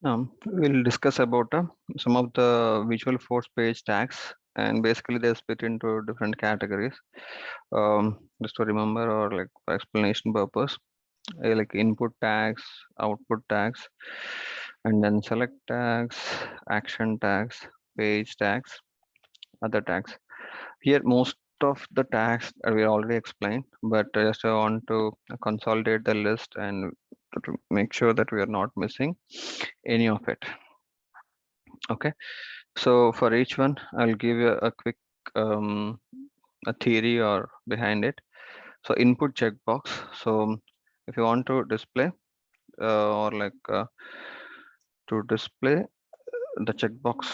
We'll discuss about some of the Visualforce page tags, and basically they're split into different categories. Just to remember, or like for explanation purpose, like input tags, output tags, and then select tags, action tags, page tags, other tags. Here, most of the tags we already explained, but just I want to consolidate the list and to make sure that we are not missing any of it. Okay, so for each one, I'll give you a quick um, a theory or behind it. So input checkbox. So if you want to display or like to display the checkbox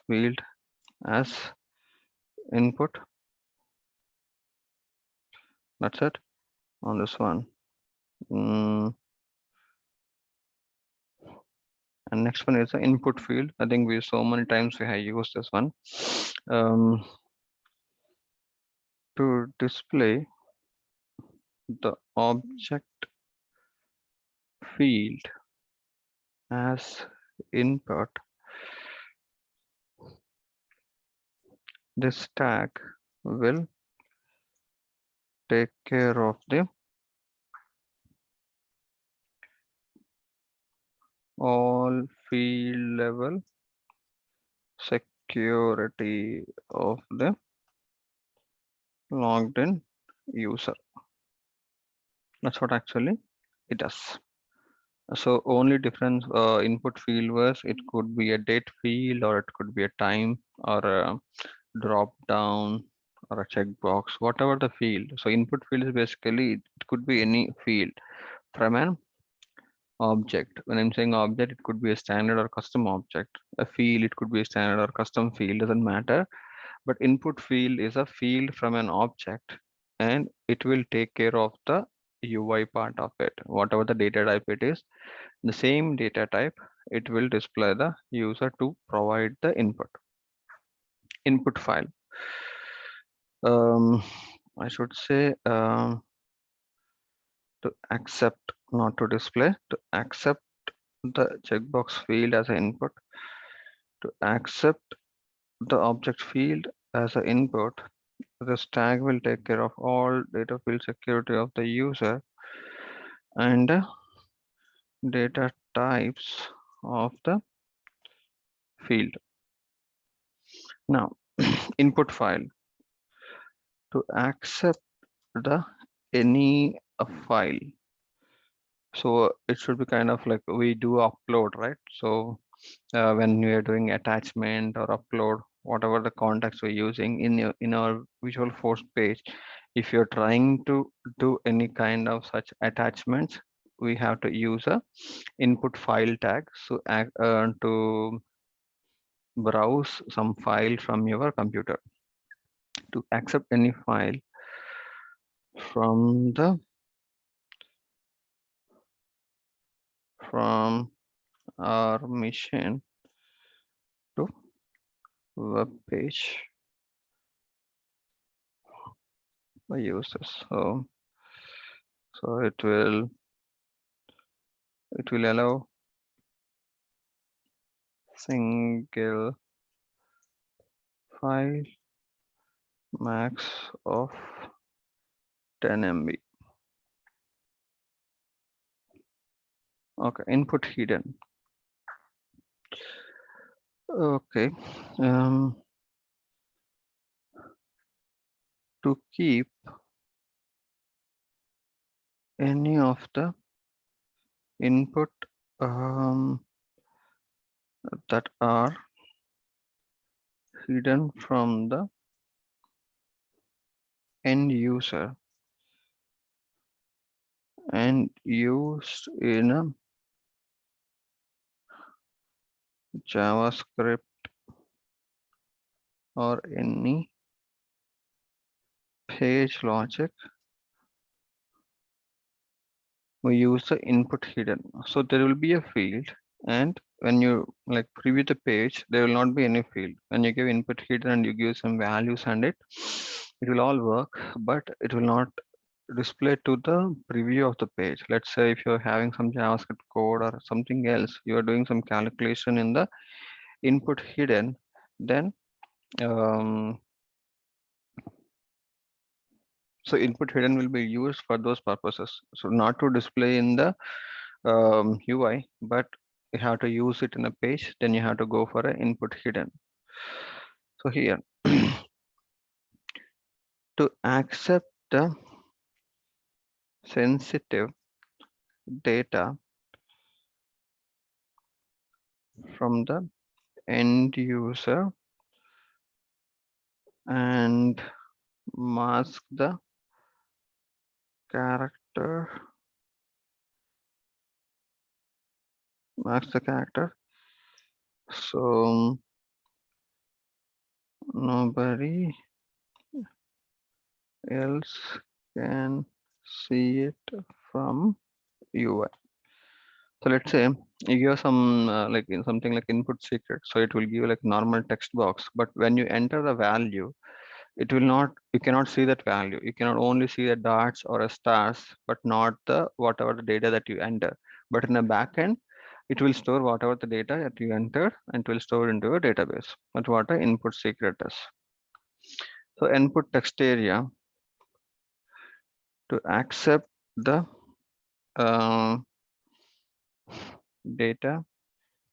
field as input. That's it on this one. And next one is the input field. I think we so many times we have used this one to display the object field as input. This tag will take care of the all field level security of the logged in user. That's what actually it does. So only difference input field was it could be a date field, or it could be a time, or a drop down, or a checkbox, whatever the field. So input field is basically it could be any field from an object. When I'm saying object, it could be a standard or custom object. A field, it could be a standard or custom field, doesn't matter. But input field is a field from an object, and it will take care of the UI part of it. Whatever the data type it is, the same data type, it will display the user to provide the input file. I should say to accept, not to display, to accept the checkbox field as an input, to accept the object field as an input. This tag will take care of all data field security of the user and data types of the field. Now, input file, to accept the any file. So it should be kind of like we do upload, right? So when we are doing attachment or upload, whatever the context we're using in our Visualforce page, if you're trying to do any kind of such attachments, we have to use a input file tag. So to browse some file from your computer, to accept any file from our machine to web page by users. So it will allow single file max of 10 MB. Okay, input hidden. Okay, to keep any of the input that are hidden from the end user and used in a JavaScript or any page logic, we use the input hidden. So there will be a field, and when you like preview the page, there will not be any field. When you give input hidden and you give some values and it will all work, but it will not display to the preview of the page. Let's say if you're having some JavaScript code or something else, you are doing some calculation in the input hidden, then so input hidden will be used for those purposes. So not to display in the UI, but you have to use it in a page, then you have to go for an input hidden. So here to accept the sensitive data from the end user and mask the character, so nobody else can see it from UI. So let's say you give some like in something like input secret, so it will give like normal text box, but when you enter the value, it will not, you cannot see that value. You cannot only see the dots or a stars, but not the whatever the data that you enter. But in the backend, it will store whatever the data that you entered and it will store into a database. That's what the input secret is. So input text area to accept the uh, data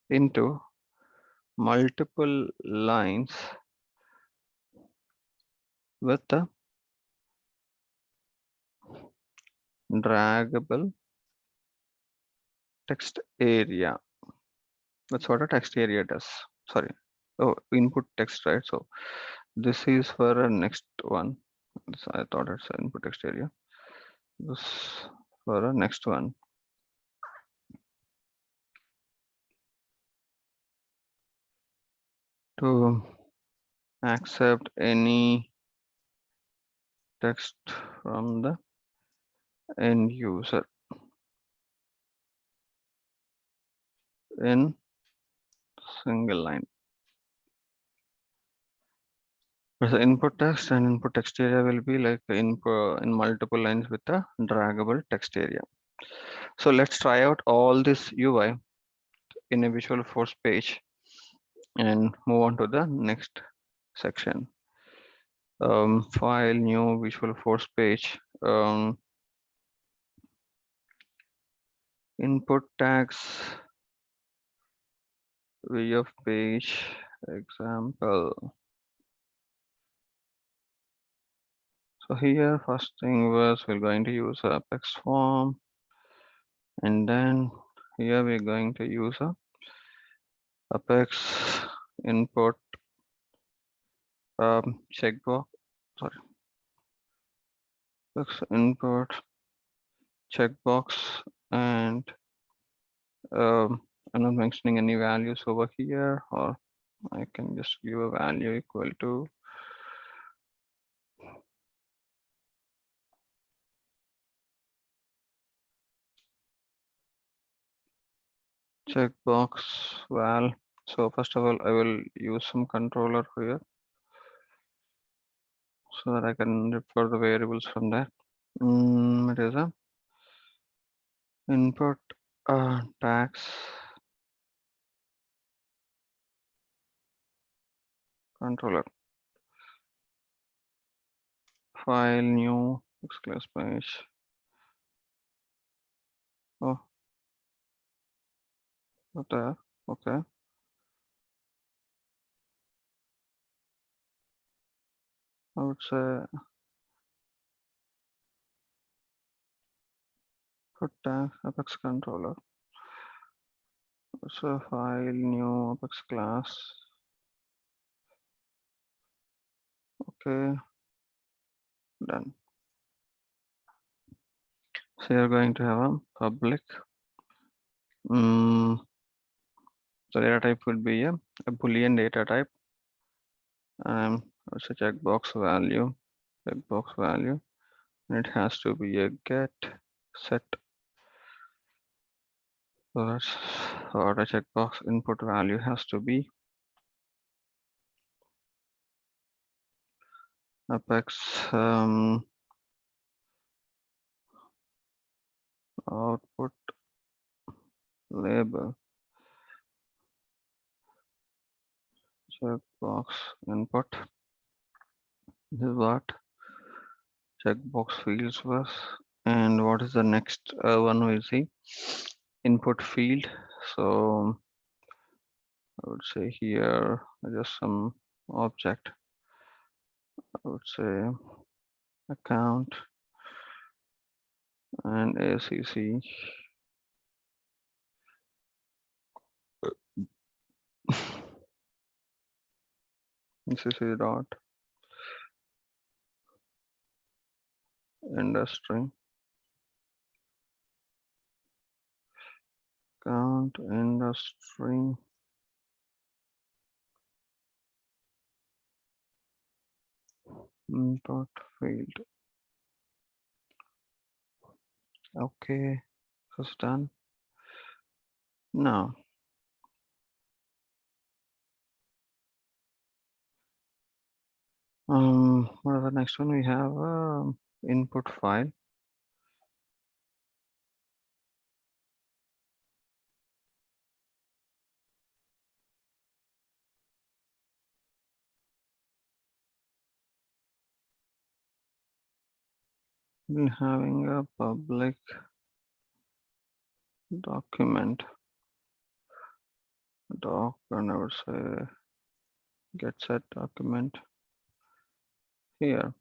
into multiple lines with the draggable text area. That's what a text area does. Sorry. Oh, input text, right? So this is for a next one. So I thought it's an input text area. This for a next one. To accept any text from the end user in single line. So input text and input text area will be like in multiple lines with a draggable text area. So let's try out all this UI in a Visualforce page and move on to the next section. File, new Visualforce page. Input tags, view of page, example. So here, first thing was we're going to use a Apex form, and then here we're going to use a Apex input checkbox. Sorry, Apex input checkbox, and I'm not mentioning any values over here, or I can just give a value equal to checkbox val. So first of all, I will use some controller here so that I can refer the variables from there. It is a input tags controller. File, new, exclamation page. Oh, what the? Okay. I would say put tag Apex controller. So file, new Apex class. Okay, done. So you're going to have a public. The data type would be a Boolean data type. It's a checkbox value, and it has to be a get set. So that's what a checkbox input value has to be. Apex output label checkbox input. This is what checkbox fields was. And what is the next one we see? Input field. So I would say here just some object. I would say account and ACC. ACC dot industry account industry input field. Okay, so it's done. Now what is the next one? We have input file. We're having a public document doc, and I would say get set document here.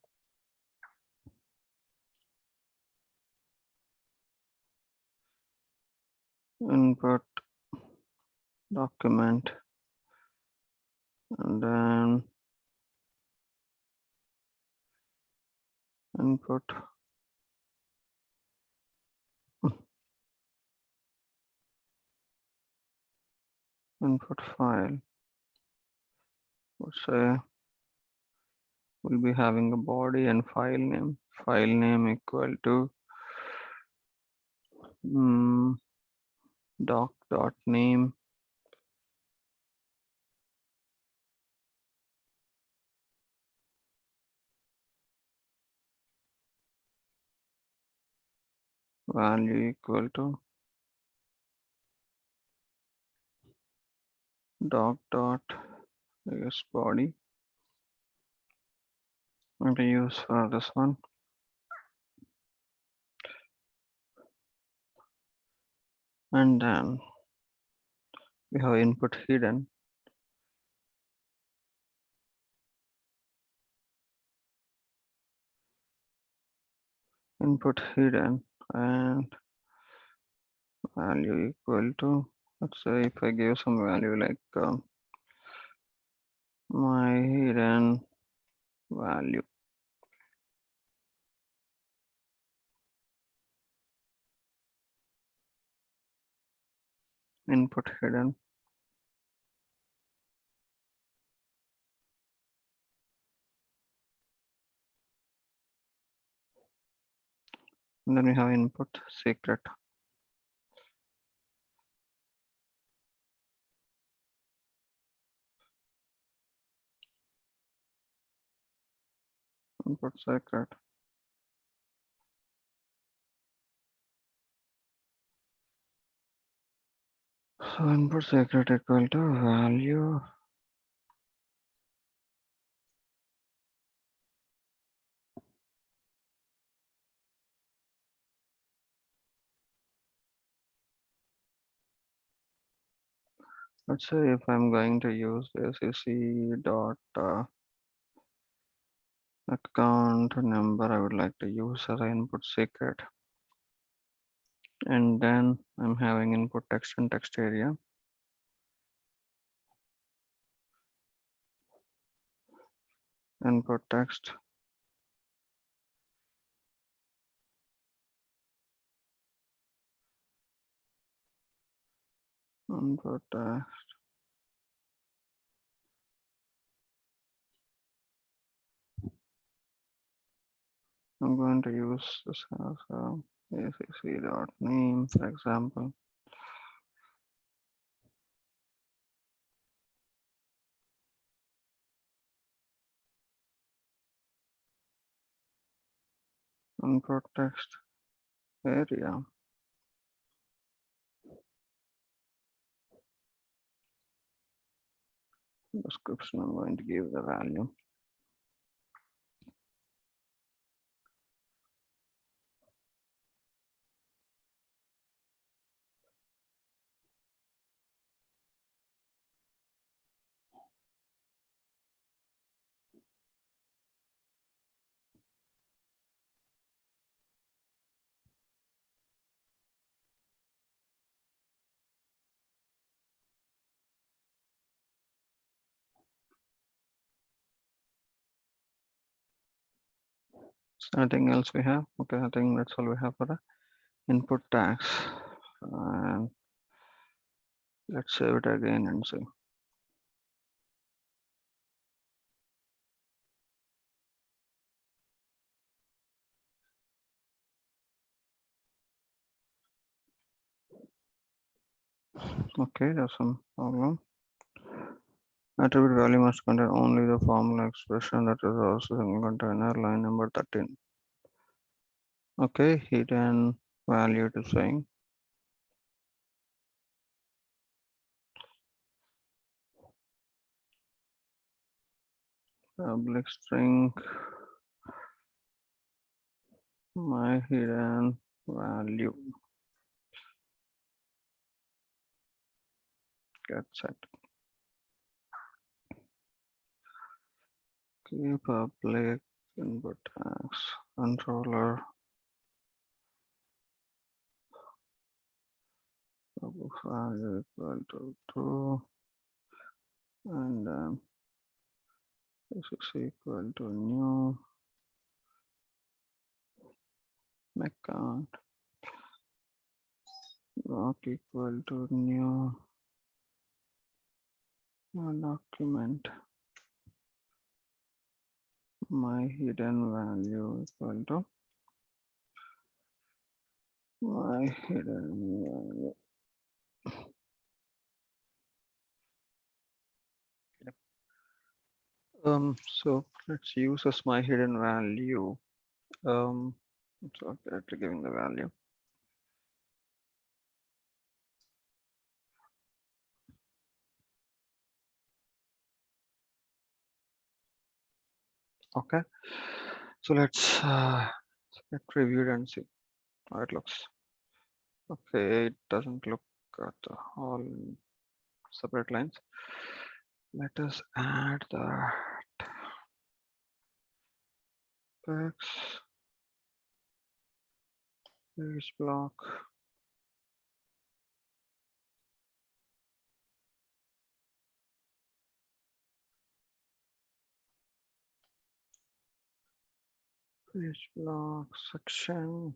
Input document, and then input input file. Would say we'll be having a body and file name. File name equal to doc dot name value equal to doc dot I guess body. I'm going to use for this one. And then we have input hidden. Input hidden and value equal to, let's say if I give some value like my hidden value. Input hidden. And then we have input secret. Input secret. So input secret equal to value let's say if I'm going to use ACC dot account number, I would like to use as an input secret. And then I'm having input text and text area. Input text. Input I'm going to use this as ACC dot name, for example. Input text area. description, I'm going to give the value. Anything else we have? Okay, I think that's all we have for the input tags. And let's save it again and see. Okay, there's some problem. Attribute value must contain only the formula expression that is also in container line number 13. Okay, hidden value to saying public string my hidden value get set. Okay, public input tags controller public value equal to true, and this is equal to new account block equal to new document my hidden value equal to my hidden value. So let's use as my hidden value. So directly giving the value. Okay, so let's get reviewed and see how it looks. Okay, it doesn't look at all separate lines. Let us add the text page block. Page block section.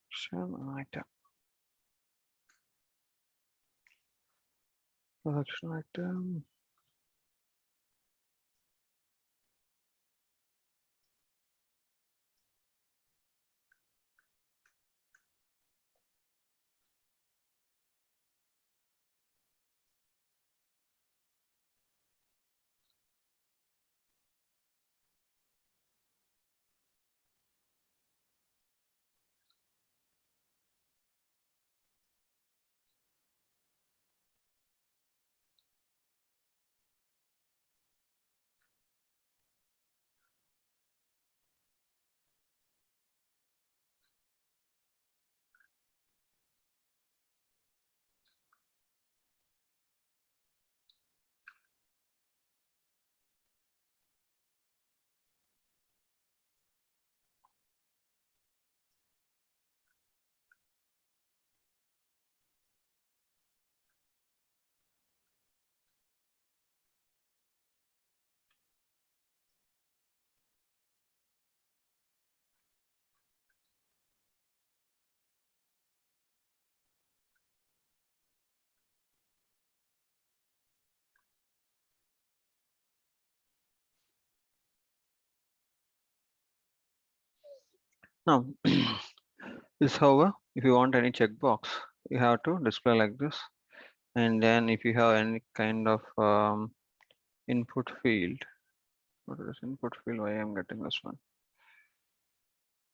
Section item. Production item. Now, this however, if you want any checkbox, you have to display like this. And then if you have any kind of input field, what is input field? Why I'm getting this one?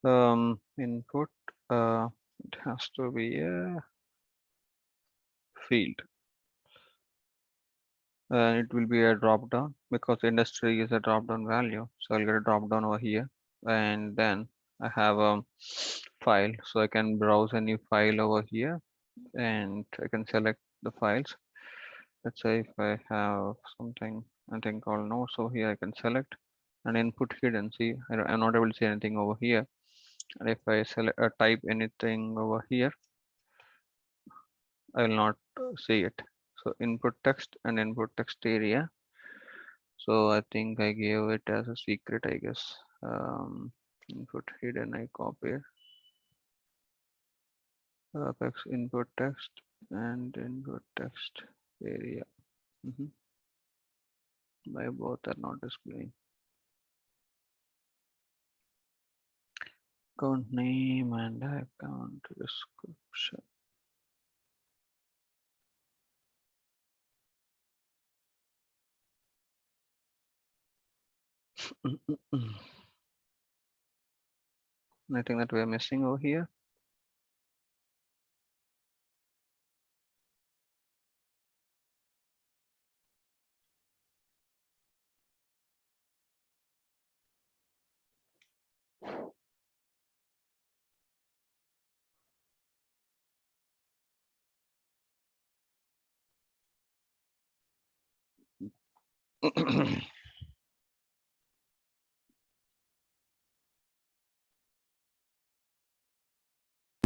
Input, it has to be a field, and it will be a drop down because industry is a drop down value. So I'll get a drop down over here, and then I have a file, so I can browse a new file over here, and I can select the files. Let's say if I have something, I think called notes over here, I can select and input hidden. See, I'm not able to see anything over here. And if I select type anything over here, I will not see it. So input text and input text area. So I think I gave it as a secret, I guess. Input hidden, I copy it. Apex input text and input text area. Why both are not displaying? Account name and account description. Anything that we're missing over here?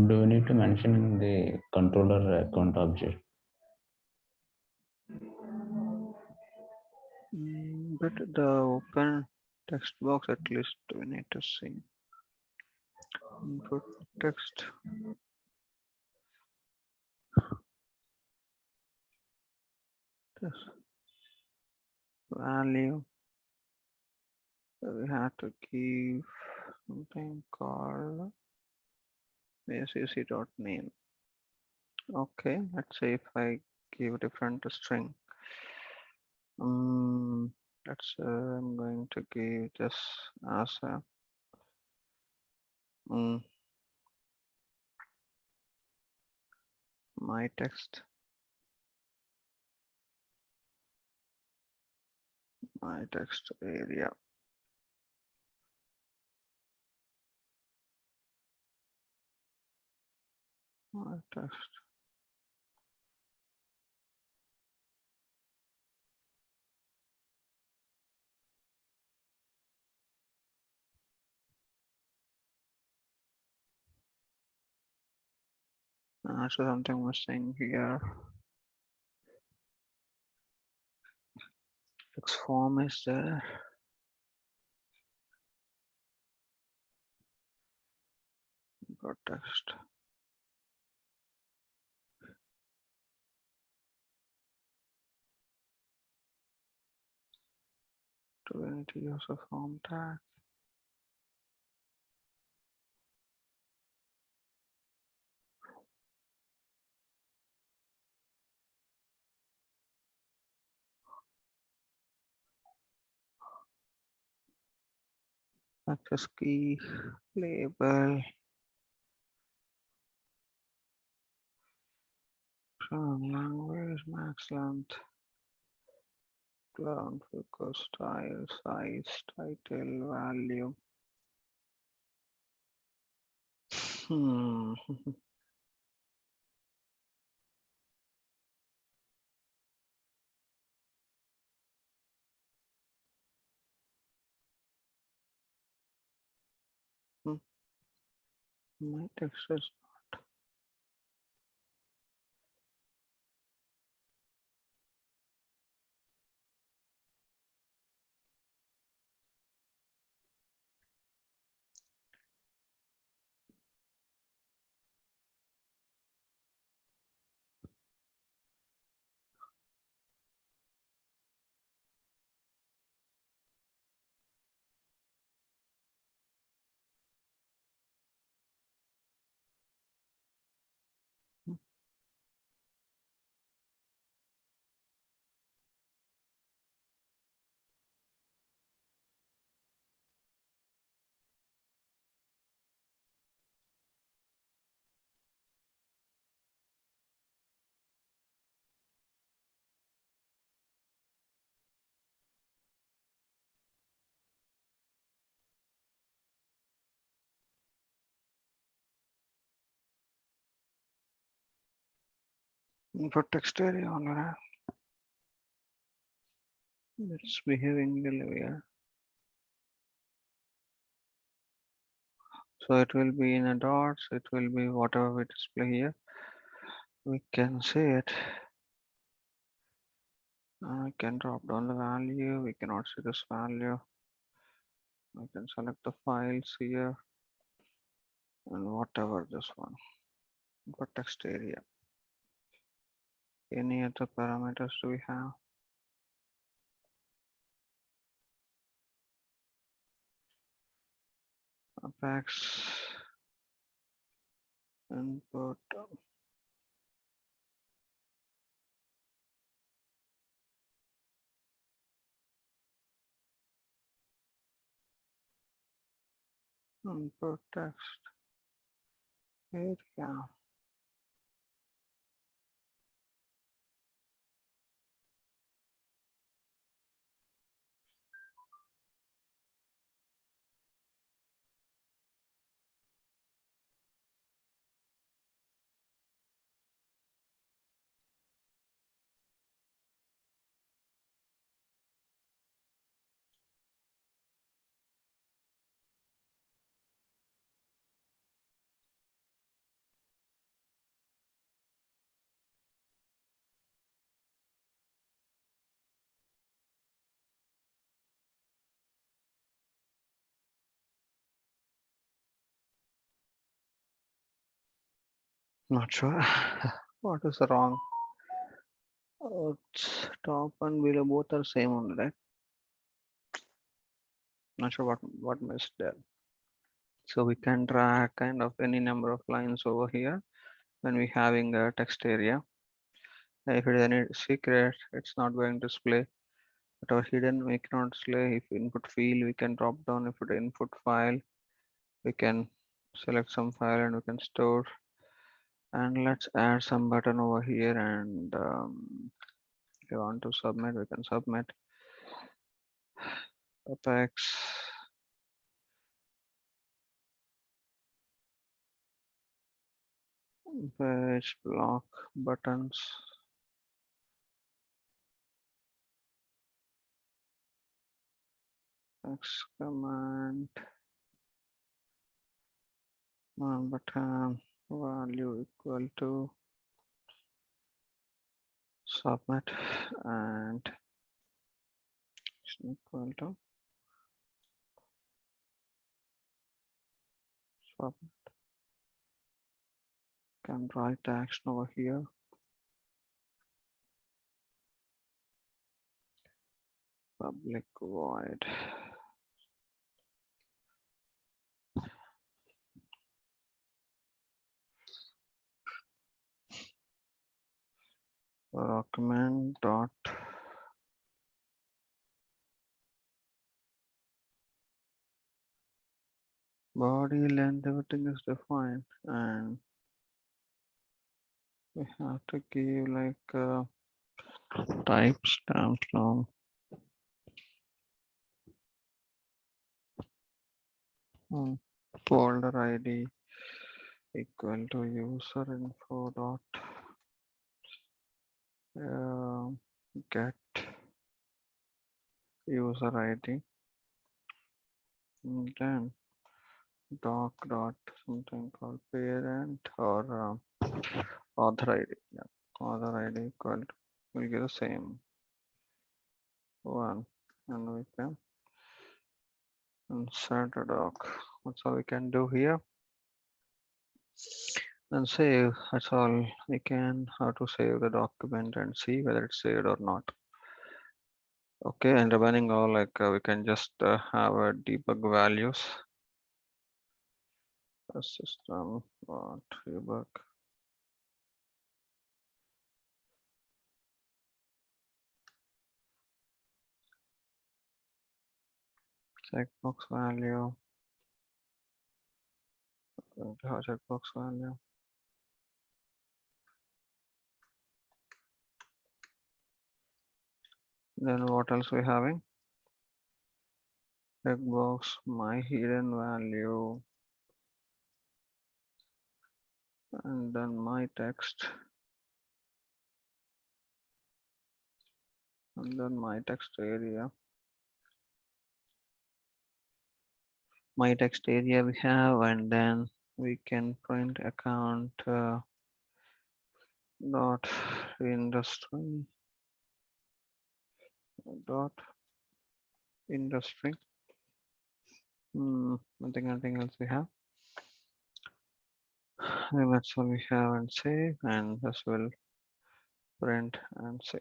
Do we need to mention the controller account object? But the open text box at least we need to see. Input text. This value. So we have to give something called name. Okay, let's say if I give a different string. Let's I'm going to give this as a my text area. My text. So something missing here. Text form is there. Got text. Do we need to use a form tag? Access key, label, language, max length, ground focus, style, size, title, value. My text is inputTextArea online. It's behaving here. So it will be in a dots, it will be whatever we display here. We can see it. I can drop down the value. We cannot see this value. I can select the files here and whatever this one. For text area. Any other parameters do we have? Apex input input text area. Not sure. What is wrong? It's top and below both are same only, right? Not sure what missed there. So we can drag kind of any number of lines over here when we having a text area. If it is any secret, it's not going to display. But our hidden we cannot display. If input field, we can drop down. If it input file, we can select some file and we can store. And let's add some button over here. And if you want to submit, we can submit. Apex page block buttons. X command button value equal to submit and equal to submit. Can write action over here. Public void document dot body length, everything is defined, and we have to give like type stamp long folder ID equal to user info dot get user ID, and then doc dot something called parent or author ID. Yeah, author ID equal to, we'll get the same one, and we can insert a doc. That's all we can do here. And save. That's all we can. How to save the document and see whether it's saved or not. Okay, and remaining all like we can just have a debug values. System debug. Checkbox value. Checkbox value. Then what else we having? Checkbox, my hidden value, and then my text. and then my text area. My text area we have, and then we can print account dot industry dot industry. Nothing else we have. And that's all we have, and save, and this will print and save.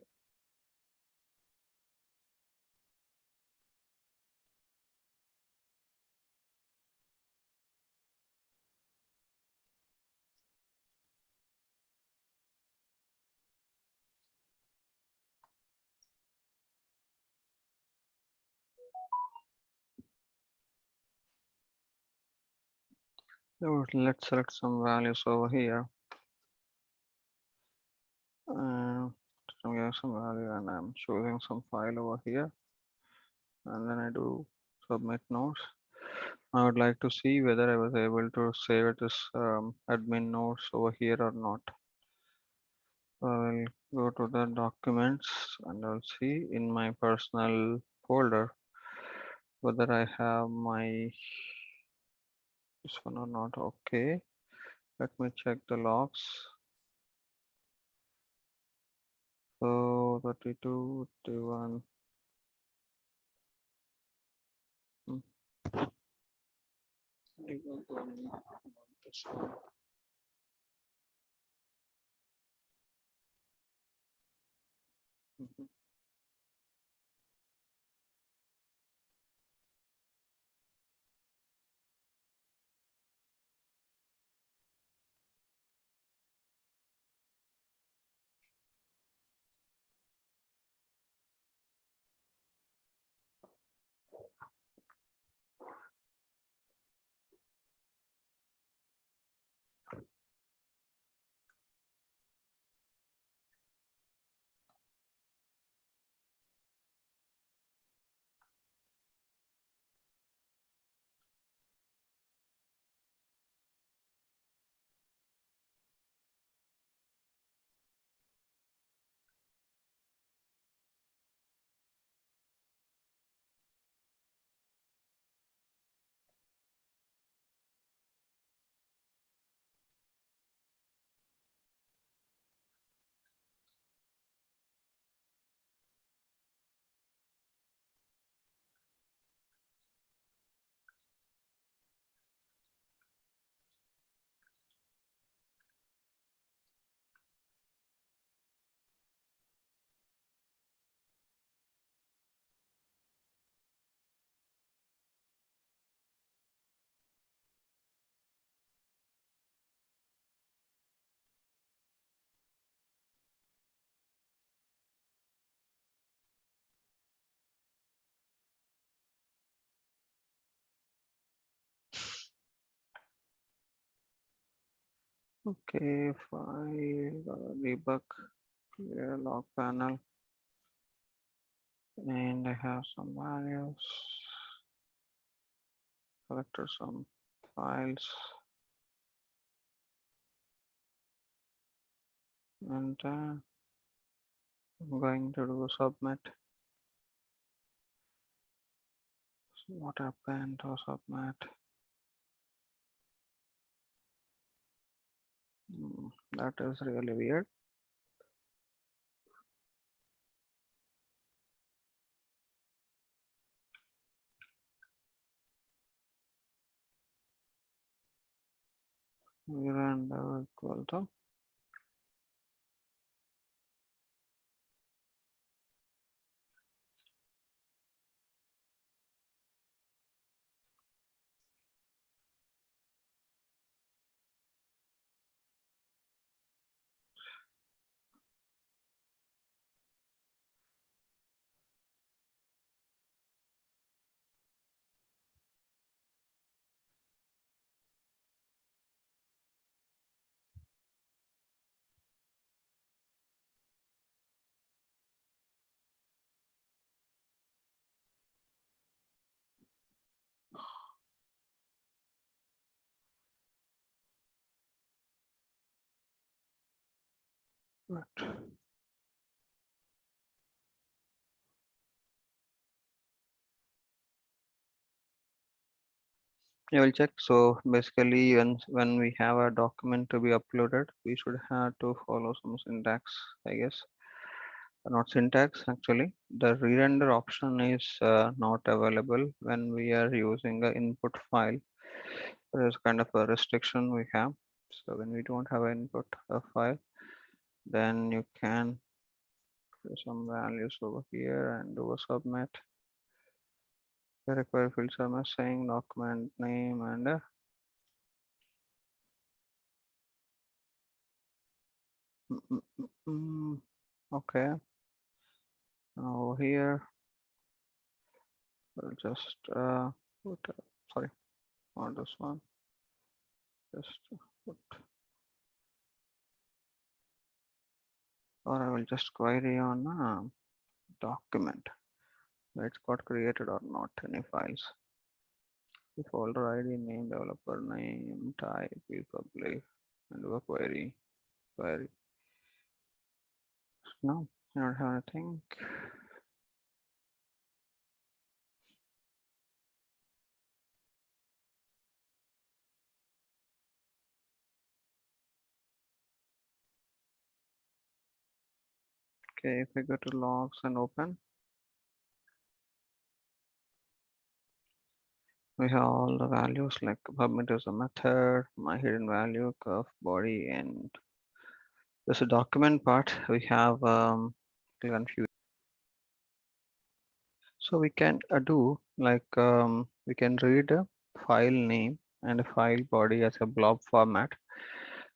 So let's select some values over here. So give some value, and I'm choosing some file over here, and then I do submit notes. I would like to see whether I was able to save it as admin notes over here or not. So I will go to the documents, and I'll see in my personal folder whether I have my this one or not. Okay, let me check the logs. So 32, 31. This one. Mhm. Okay, file debug, clear log panel, and I have some values, selected some files, and I'm going to do submit. So what happened to submit? That is really weird. And equal to what? I will check. So basically, when we have a document to be uploaded, we should have to follow some syntax, I guess. Not syntax actually. The re-render option is not available when we are using a input file. There's kind of a restriction we have. So when we don't have an input file, then you can do some values over here and do a submit. The required fields are missing, document name and okay. Now here we'll just put sorry, not this one. Just put, or I will just query on document. It's got created or not any files. The folder ID, name, developer name, type, public, and do a query. No, I don't have anything. Okay, if we go to logs and open, we have all the values like submit is a method, my hidden value, curve, body, and there's a document part. We have confused. So we can do like we can read a file name and a file body as a blob format,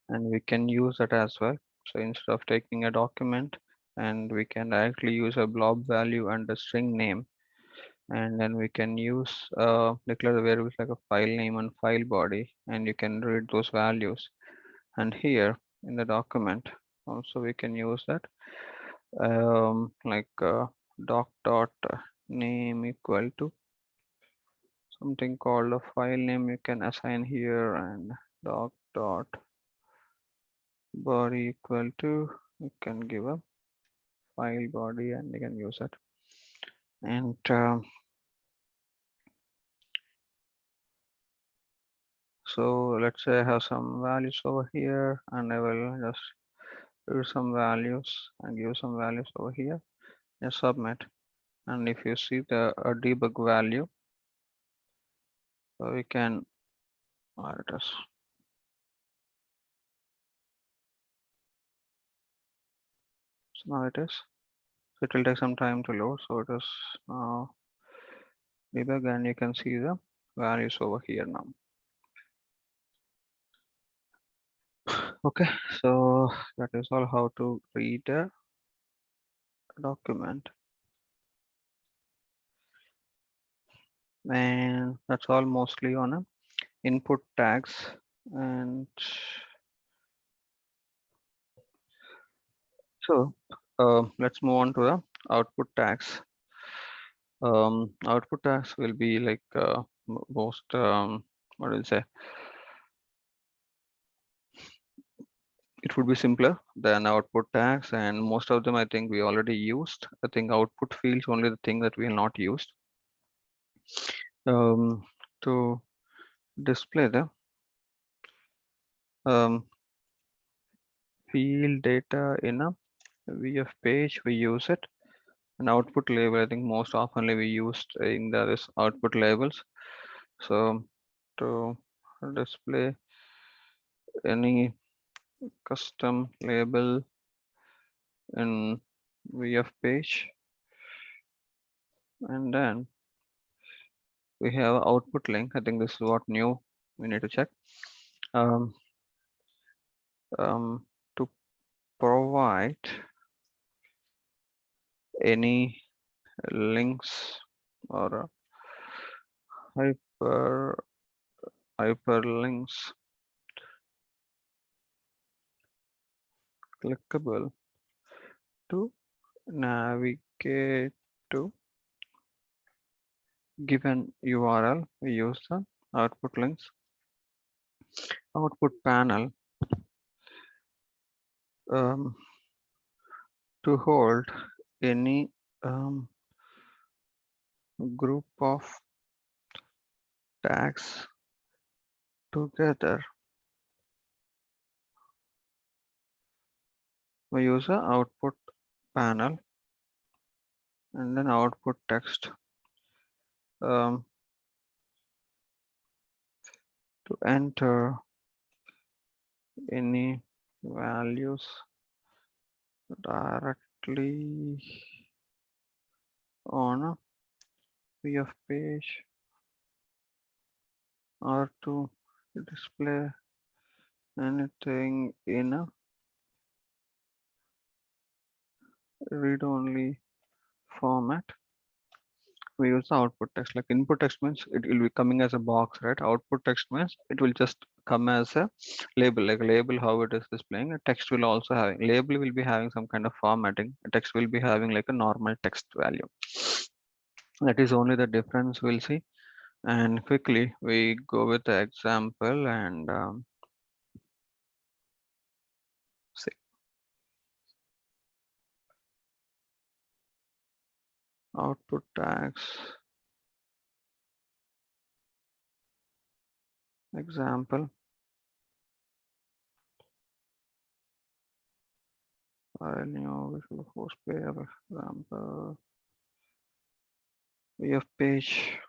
and we can use that as well. So instead of taking a document, and we can directly use a blob value and a string name, and then we can use declare the variables like a file name and file body, and you can read those values. And here in the document also we can use that like doc dot name equal to something called a file name you can assign here, and doc dot body equal to, you can give a file body and you can use it. And so let's say I have some values over here, and I will just do some values and give some values over here, just submit. And if you see the debug value, so we can it is, so now it is, so it will take some time to load. So it is now debug, and you can see the values over here now. Okay, so that is all how to read a document, and that's all mostly on a input tags. And so let's move on to the output tags. Output tags will be like most what will say, it would be simpler than output tags, and most of them I think we already used. I think output fields only the thing that we have not used. To display the field data in a VF page, we use it. An output label, I think most oftenly we used in this output labels. So to display any custom label in VF page, and then we have output link. I think this is what new we need to check. Um, to provide any links or hyperlinks clickable to navigate to given URL, we use the output links. Output panel to hold any group of tags together. We use a output panel and then output text to enter any values directly on a PF page or to display anything in a read-only format. We use the output text. Like input text means it will be coming as a box, right? Output text means it will just come as a label, like a label how it is displaying. A text will also have label will be having some kind of formatting. A text will be having like a normal text value. That is only the difference we'll see. And quickly we go with the example and see output tags example. File new Visualforce page example. VF page.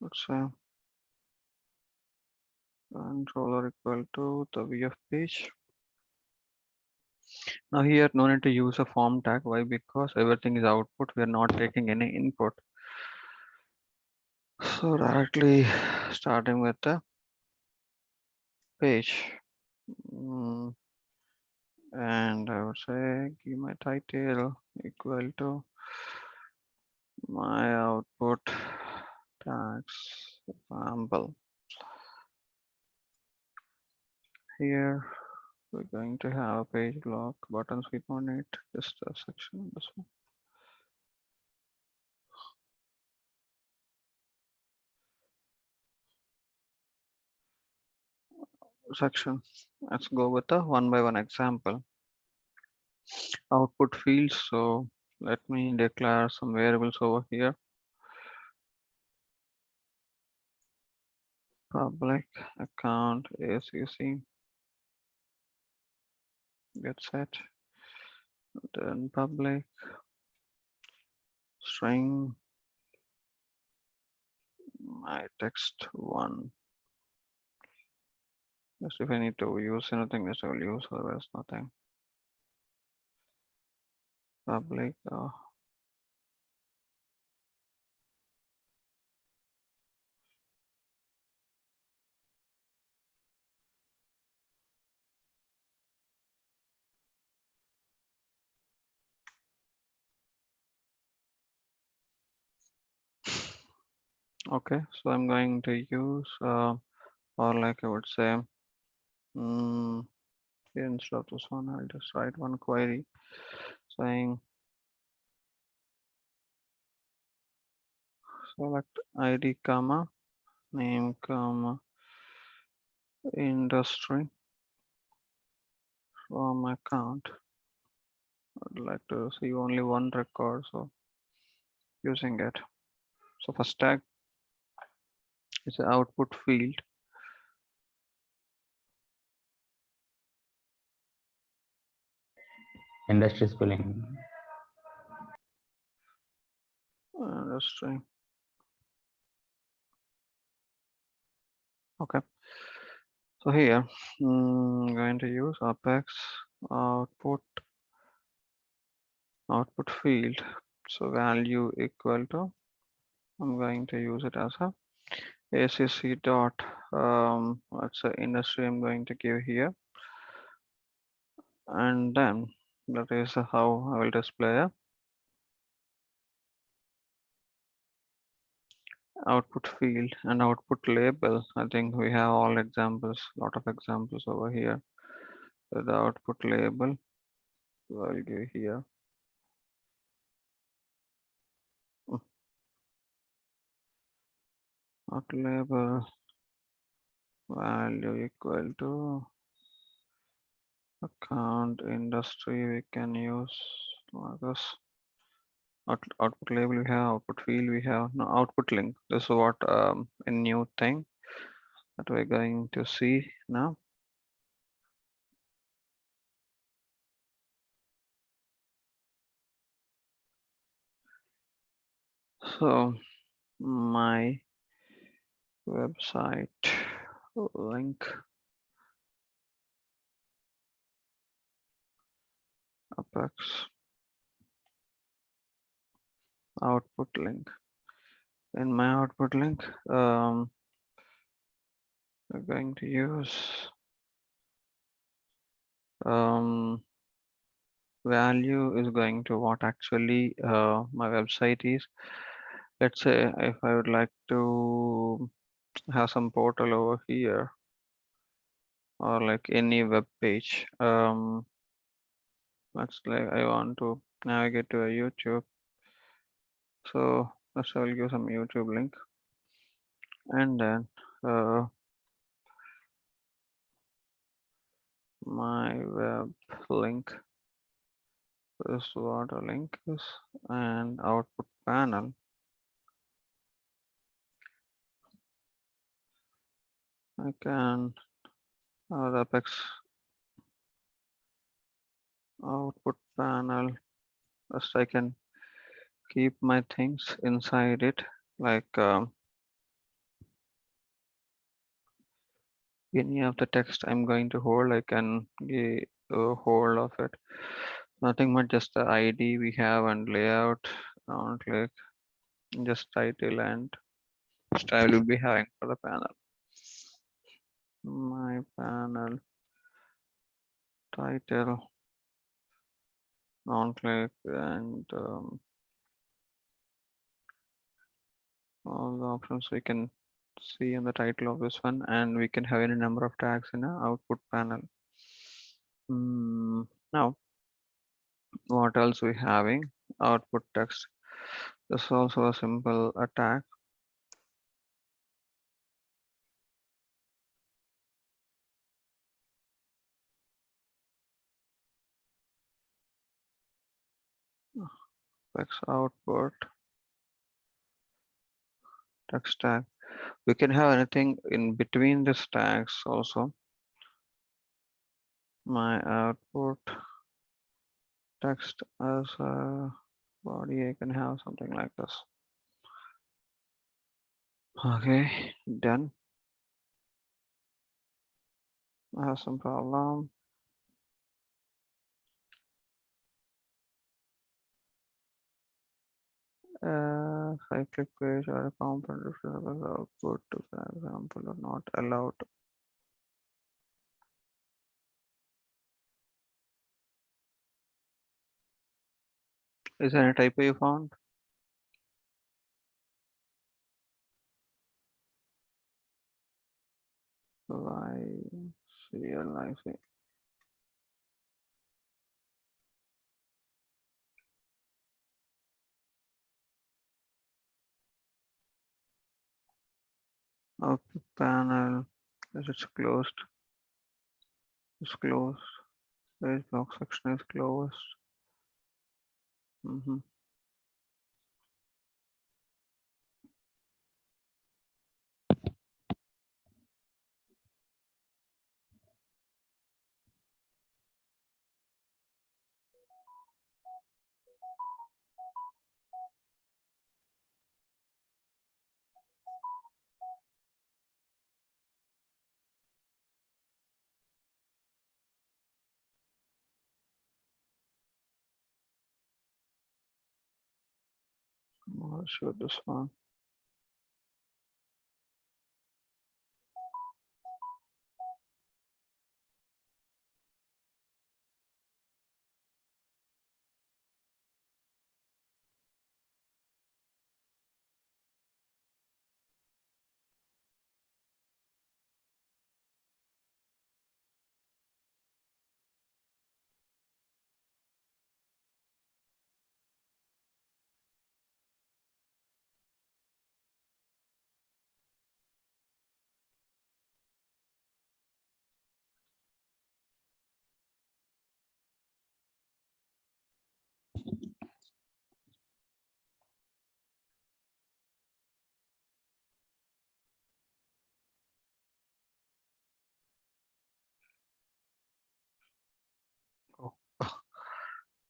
Let's say controller equal to the VF page. Now here no need to use a form tag. Why? Because everything is output. We are not taking any input. So directly starting with the page. And I would say give my title equal to my output tags example. Here we're going to have a page block buttons 3.8, just a section, this one. Section. Let's go with a one by one example. Output fields. So let me declare some variables over here. Public account ACC get set. Then public string my text one. Just if I need to use anything, this I will use, otherwise nothing. Public okay, so I'm going to use or like I would say instead of this one, I'll just write one query saying select ID comma name comma industry from account. I'd like to see only one record, so using it. So first tag is the output field. Industry spelling. Industry. Okay. So here I'm going to use apex output field. So value equal to, I'm going to use it as a ACC dot let's say industry I'm going to give here, and then that is how I will display a output field and output label. I think we have all examples, lot of examples over here. So the output label I'll give here. Output label value equal to account industry. We can use like this. Output label we have, output field we have, no output link. This is what a new thing that we're going to see now. So my website link apex output link. In my output link, we're going to use value is going to what actually my website is. Let's say if I would like to have some portal over here or like any web page, let's like I want to navigate to a YouTube. So let's say I'll give some YouTube link and then my web link is what a link is, and output panel I can the apex output panel. First I can keep my things inside it, like any of the text I'm going to hold, I can get a hold of it. Nothing much, just the ID we have and layout. Click just title and style will be having for the panel. My panel title, click and all the options we can see in the title of this one, and we can have any number of tags in our output panel. Now what else we having? Output text. This is also a simple tag. Text output text tag. We can have anything in between these tags also. My output text as a body, I can have something like this. Okay, done. I have some problem. Cyclic page or a component output, for example, are not allowed. Is there any typo you found? Why serializing? Output panel, is it's closed? It's closed. Page block section is closed. I'll show this one.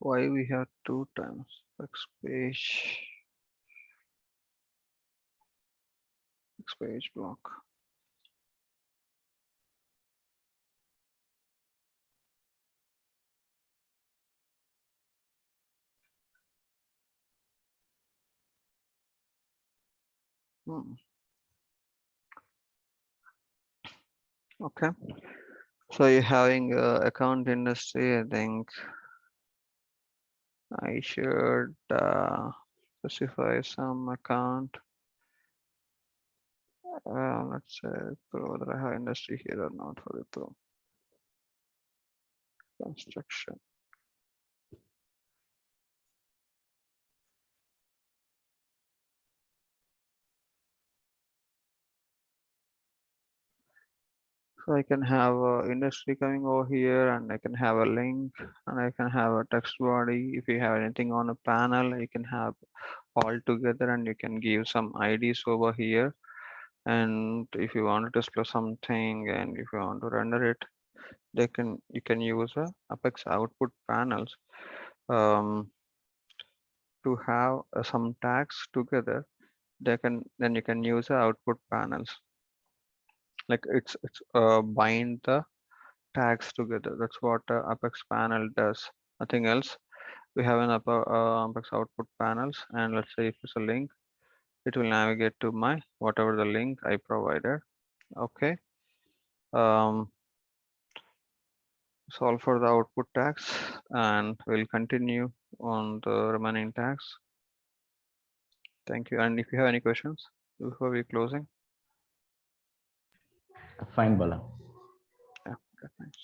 Why we have 2 times X page block? Hmm. Okay, so you're having account industry. I think I should specify some account. Let's say whether I have industry here or not for the pro construction. So I can have industry coming over here, and I can have a link, and I can have a text body. If you have anything on a panel, you can have all together, and you can give some IDs over here. And if you want to display something, and if you want to render it, you can use a Apex output panels to have some tags together. Then you can use the output panels, like it's bind the tags together. That's what Apex panel does, nothing else. We have an Apex output panels, and let's say if it's a link, it will navigate to my whatever the link I provided. Okay, solve for the output tags, and we'll continue on the remaining tags. Thank you. And if you have any questions before we closing. Fine, Bala. Yeah, okay, thanks.